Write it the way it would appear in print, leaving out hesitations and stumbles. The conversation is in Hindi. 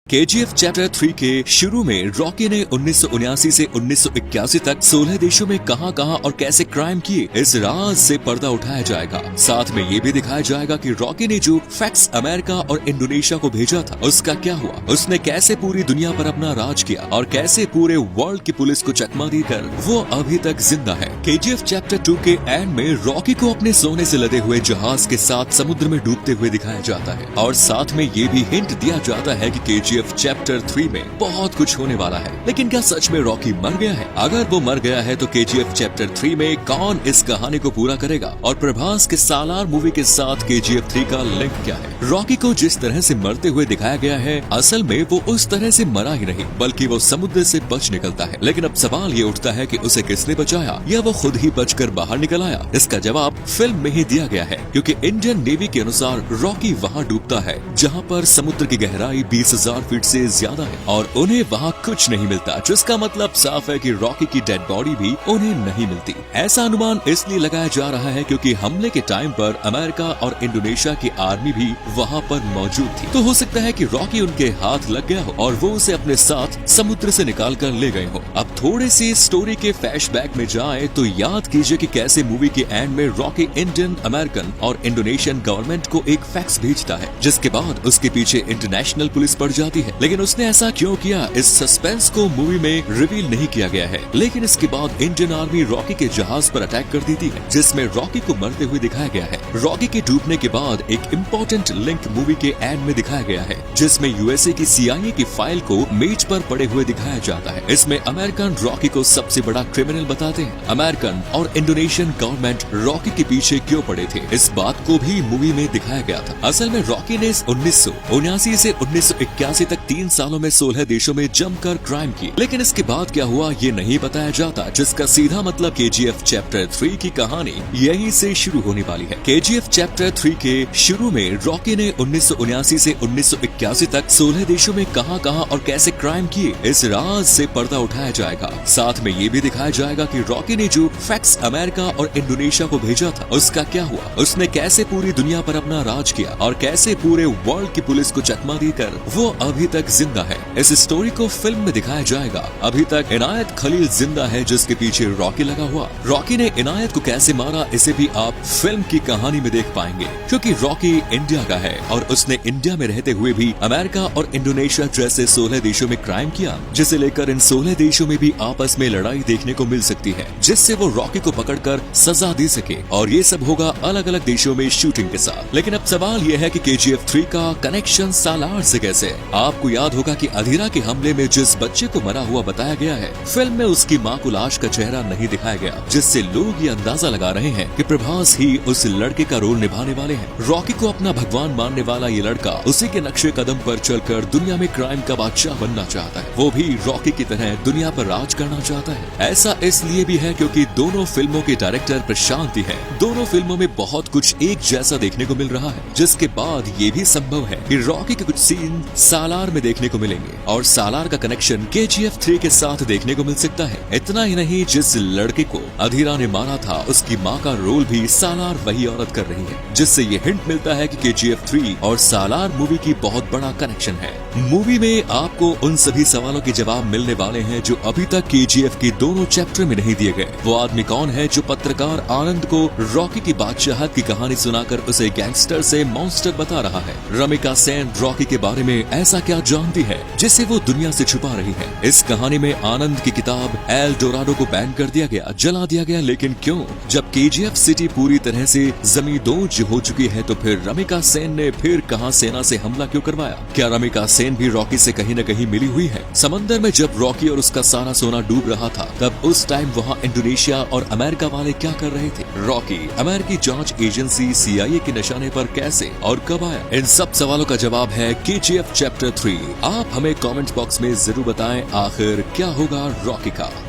केजीएफ चैप्टर 3 के शुरू में रॉकी ने 1979 से 1981 तक 16 देशों में कहां और कैसे क्राइम किए, इस राज से पर्दा उठाया जाएगा। साथ में ये भी दिखाया जाएगा कि रॉकी ने जो फैक्स अमेरिका और इंडोनेशिया को भेजा था उसका क्या हुआ, उसने कैसे पूरी दुनिया पर अपना राज किया और कैसे पूरे वर्ल्ड की पुलिस को चकमा देकर वो अभी तक जिंदा है। केजीएफ चैप्टर 2 के एंड में रॉकी को अपने सोने से लदे हुए जहाज के साथ समुद्र में डूबते हुए दिखाया जाता है और साथ में ये भी हिंट दिया जाता है कि केजीएफ चैप्टर 3 में बहुत कुछ होने वाला है। लेकिन क्या सच में रॉकी मर गया है? अगर वो मर गया है तो केजीएफ चैप्टर 3 में कौन इस कहानी को पूरा करेगा और प्रभास के सालार मूवी के साथ केजीएफ 3 का लिंक क्या है? रॉकी को जिस तरह से मरते हुए दिखाया गया है, असल में वो उस तरह से मरा ही नहीं बल्कि वो समुद्र से बच निकलता है। लेकिन अब सवाल ये उठता है कि उसे किसने बचाया या वो खुद ही बचकर बाहर निकल आया? इसका जवाब फिल्म में ही दिया गया है, क्योंकि इंडियन नेवी के अनुसार रॉकी वहाँ डूबता है जहाँ पर समुद्र की गहराई 20,000 फीट से ज्यादा है और उन्हें वहाँ कुछ नहीं मिलता, जिसका मतलब साफ है कि रॉकी की डेड बॉडी भी उन्हें नहीं मिलती। ऐसा अनुमान इसलिए लगाया जा रहा है क्योंकि हमले के टाइम पर अमेरिका और इंडोनेशिया की आर्मी भी वहाँ पर मौजूद थी। तो हो सकता है कि रॉकी उनके हाथ लग गया हो और वो उसे अपने साथ समुद्र से निकाल कर ले गए हो। अब थोड़ी सी स्टोरी के फ्लैशबैक में जाए तो याद कीजिए कि कैसे मूवी के एंड में रॉकी इंडियन, अमेरिकन और इंडोनेशियन गवर्नमेंट को एक फैक्स भेजता है, जिसके बाद उसके पीछे इंटरनेशनल पुलिस पड़ जाती है। लेकिन उसने ऐसा क्यों किया, इस सस्पेंस को मूवी में रिवील नहीं किया गया है। लेकिन इसके बाद इंडियन आर्मी रॉकी के जहाज पर अटैक कर देती है, जिसमें रॉकी को मरते हुए दिखाया गया है। रॉकी के डूबने के बाद एक इम्पोर्टेंट लिंक मूवी के एंड में दिखाया गया है, जिसमें यूएसए की CIA की फाइल को मेज पर पड़े हुए दिखाया जाता है। इसमें अमेरिकन रॉकी को सबसे बड़ा क्रिमिनल बताते हैं। अमेरिकन और इंडोनेशियन गवर्नमेंट रॉकी के पीछे क्यों पड़े थे, इस बात को भी मूवी में दिखाया गया था। असल में रॉकी ने 1979 से 1981 तक 3 सालों में 16 देशों में जमकर क्राइम किए। लेकिन इसके बाद क्या हुआ ये नहीं बताया जाता, जिसका सीधा मतलब केजीएफ चैप्टर 3 की कहानी यहीं से शुरू होने वाली है। केजीएफ चैप्टर 3 के शुरू में रॉकी ने 1979 से 1981 तक 16 देशों में कहां और कैसे क्राइम किए, इस राज से पर्दा उठाया जाएगा। साथ में ये भी दिखाया जाएगा कि रॉकी ने जो फैक्स अमेरिका और इंडोनेशिया को भेजा था उसका क्या हुआ, उसने कैसे पूरी दुनिया पर अपना राज किया और कैसे पूरे वर्ल्ड की पुलिस को चकमा देकर वो अभी तक जिंदा है। इस स्टोरी को फिल्म में दिखाया जाएगा। अभी तक इनायत खलील जिंदा है, जिसके पीछे रॉकी लगा हुआ। रॉकी ने इनायत को कैसे मारा इसे भी आप फिल्म की कहानी में देख पाएंगे, क्योंकि रॉकी इंडिया का है और उसने इंडिया में रहते हुए भी अमेरिका और इंडोनेशिया जैसे 16 देशों में क्राइम किया, जिसे लेकर इन 16 देशों में भी आपस में लड़ाई देखने को मिल सकती है, जिससे वो रॉकी को पकड़कर सजा दे सके। और ये सब होगा अलग अलग देशों में शूटिंग के साथ। लेकिन अब सवाल ये है कि केजीएफ 3 का कनेक्शन सालार से कैसे? आपको याद होगा कि अधीरा के हमले में जिस बच्चे को मरा हुआ बताया गया है, फिल्म में उसकी मां को लाश का चेहरा नहीं दिखाया गया, जिससे लोग ये अंदाजा लगा रहे हैं कि प्रभास ही उस लड़के का रोल निभाने वाले हैं। रॉकी को अपना भगवान मानने वाला ये लड़का उसी के नक्शे कदम पर चलकर दुनिया में क्राइम का बादशाह बनना चाहता है। वो भी रॉकी की तरह दुनिया पर राज करना चाहता है। ऐसा इसलिए भी है क्योंकि दोनों फिल्मों के डायरेक्टर प्रशांत है। दोनों फिल्मों में बहुत कुछ एक जैसा देखने को मिल रहा है, जिसके बाद ये भी संभव है कि रॉकी के कुछ सीन सालार में देखने को मिलेंगे और सालार का कनेक्शन केजीएफ 3 के साथ देखने को मिल सकता है। इतना ही नहीं, जिस लड़के को अधीरा ने मारा था उसकी मां का रोल भी सालार वही औरत कर रही है, जिससे ये हिंट मिलता है कि केजीएफ 3 और सालार मूवी की बहुत बड़ा कनेक्शन है। मूवी में आपको उन सभी सवालों के जवाब मिलने वाले हैं जो अभी तक केजीएफ के दोनों चैप्टर में नहीं दिए गए। वो आदमी कौन है जो पत्रकार आनंद को रॉकी की बादशाहत की कहानी सुनाकर उसे गैंगस्टर से मॉन्स्टर बता रहा है? रमिका सेन रॉकी के बारे में ऐसा क्या जानती है जिसे वो दुनिया से छुपा रही है? इस कहानी में आनंद की किताब एल डोराडो को बैन कर दिया गया, जला दिया गया, लेकिन क्यों? जब केजीएफ सिटी पूरी तरह से जमींदोज हो चुकी है तो फिर रमिका सेन ने फिर कहां सेना से हमला क्यों करवाया? क्या रमिका सेन भी रॉकी से कहीं न कहीं मिली हुई है? समंदर में जब रॉकी और उसका सारा सोना डूब रहा था, तब उस टाइम वहाँ इंडोनेशिया और अमेरिका वाले क्या कर रहे थे? रॉकी अमेरिकी जांच एजेंसी CIA के निशाने पर कैसे और कब आया? इन सब सवालों का जवाब है केजीएफ चैप्टर 3। आप हमें कमेंट बॉक्स में जरूर बताएं, आखिर क्या होगा रॉकी का।